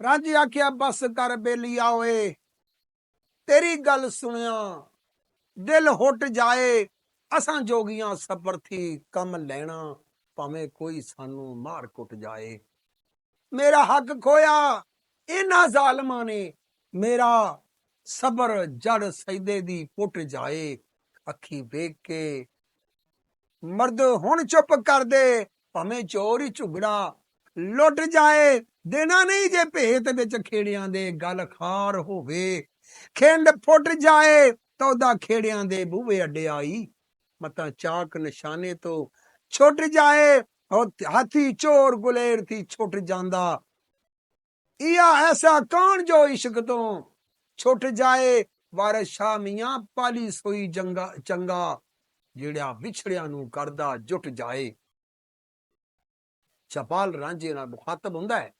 राजी आख्या बस कर बेलिया ओए, तेरी गल सुनिया दिल हुट जाए। असां जोगियां सबर थी कम लैना, भावें कोई सानू मार कुट जाए। मेरा हक खोया इन्हां जालमां ने, मेरा सबर जड़ सजदे दी पुट जाए। अखी वेख के मर्द हुण चुप कर दे, भावें चोर ही झुगड़ा लुट जाए। देना नहीं जे भेत विच खेड़ियां दे, गल खार होवे खिंड फुट जाए। तौदा खेड़ियां दे बूहे अड्डे आई, मता चाक निशाने तो छुट जाए। हाथी चोर गुलेर थी छुट जांदा, इया ऐसा कौन जो इश्क तो छुट जाए। वारिस शाह मियां पाली सोई चंगा, ਜਿਹੜਾ ਵਿਛੜਿਆਂ ਨੂੰ ਕਰਦਾ ਜੁਟ ਜਾਏ। ਚਪਾਲ ਰਾਂਝੇ ਨਾਲ ਮੁਖਾਤਬ ਹੁੰਦਾ ਹੈ।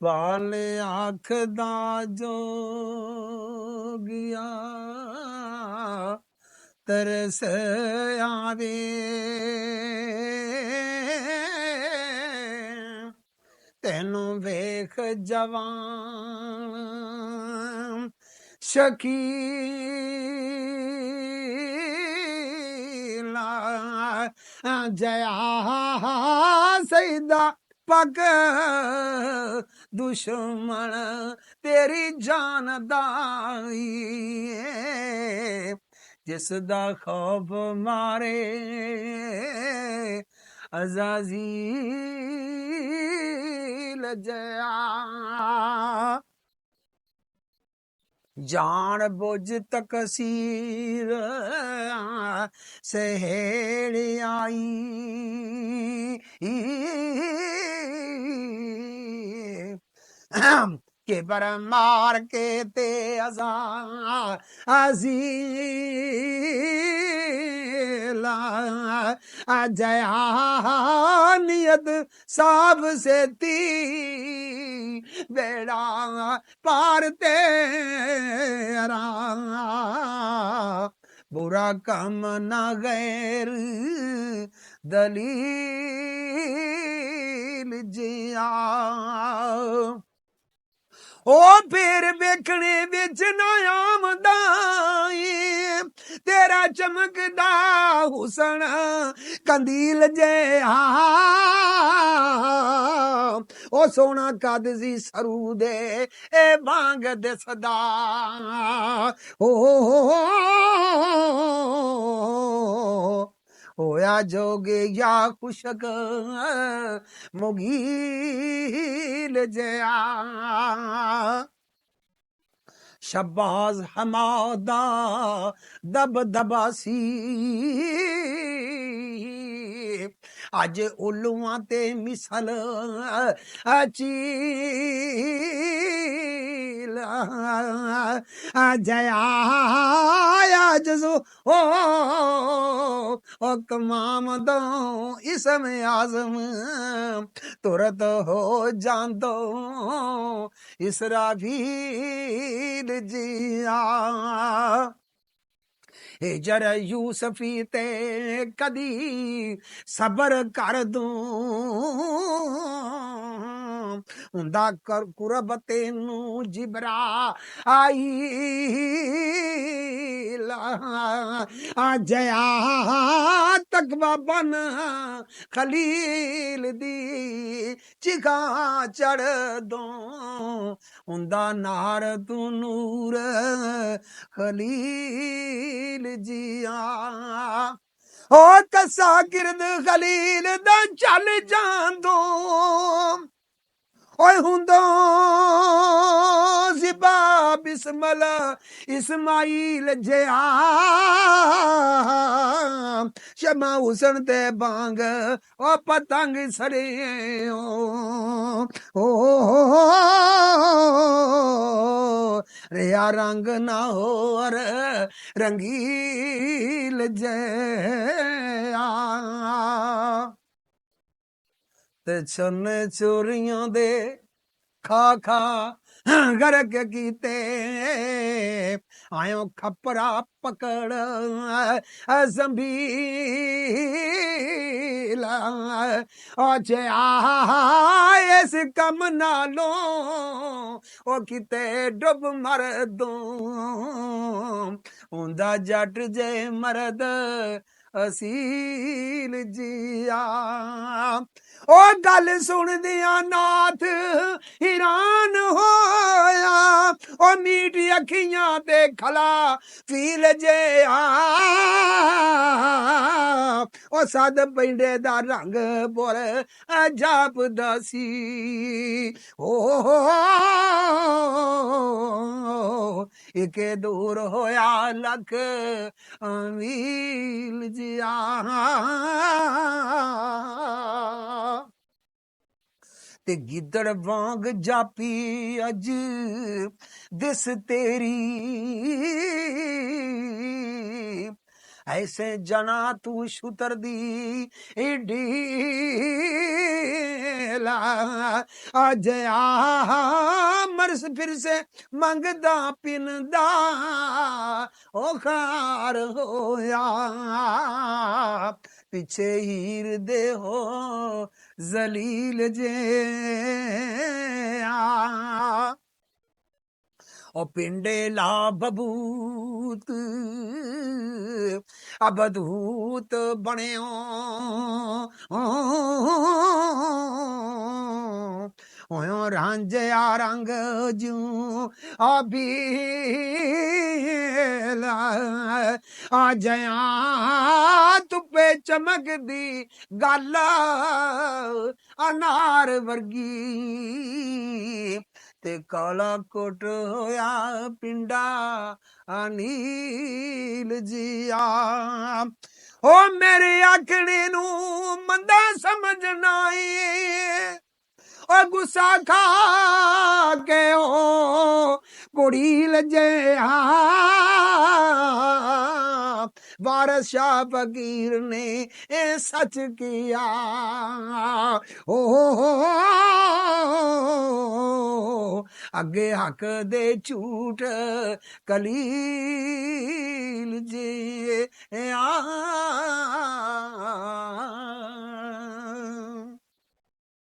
ਵਾਲੇ ਆਖਦਾ ਜੋਗਿਆ ਤਰਸ ਆਵੇ, ਤੈਨੂੰ ਵੇਖ ਜਵਾਨ ਸ਼ਕੀਲਾ ਜया ਸੈਦਾ पग दुश्मन तेरी जान दाई, जिस दा खौफ मारे अज़ाज़ील जया। जान बुझ तकसीर सहेड़ आई, के पर मार के ते अज़ीला जया नियत साब से ती बेड़ा पार तेरा, बुरा कम न गैर दलील जिया। ओ फिर वेखने विच ना आमदा तेरा चमकदा हुसन कंदील जिहा। ओ सोना कद सी सरू दे ए वांग दिसदा, होया जोगे या खुशक मुगील जया। शबाज हमादा दब दबासी अज उल्लुआं ते मिसल चील जया जजो ओ कमाम दो इसम आजम तुरत हो जांदो इसराफील जिया। हिजर यूसफी ते कदी सबर कर दूं हुंदा कर कुरब तेनू जिबरा आई जया तकवा बन खलील दी चिखा चढ़ दो हुंदा नार तू नूर खलील जिया। ओ कसा गिरद खलील दा चल जांदो ओए हुंदो जिबा बिस्मल इस्माइल जया। शमा हुसन ते बांग ओ पतंग सड़े ओ रिया रंग ना होर रंगील जया। ते छन चोरियां दे खा खा गरक कीते आयो खपरा पकड़ जंबीला जे इस कम नालों ओ किते डुब मर दूं हुंदा जट जे मरद असील जिया ओ गल सुनदियां नाथ हैरान होया ओ मीठ अखियां ते खला फील जे ओ सद पिंडे दा रंग बोर जापदा सी ओ इके दूर होया लख मील जिया ते गिद्दड़ वांग जापी अज दिस तेरी ऐसे जना तू शुतर दी ढीला अज मरस फिर से मंगदा पिनदा ओ खार होया पिछे हीर दे हो जलील जे ओ पिंडे ला बबूत अबधूत बणियो ओयो रांझया रंग जूं अबीला आजया तुपे चमकदी गल अनार वर्गी ते काला कोट होया पिंडा अनील जिया ओ मेरे आखने नू मंदा समझना ओ गुस्सा खा के ओ कुड़ी लजे वारस शाह फकीर ने सच किया ओ अगे हक दे झूठ कलील जे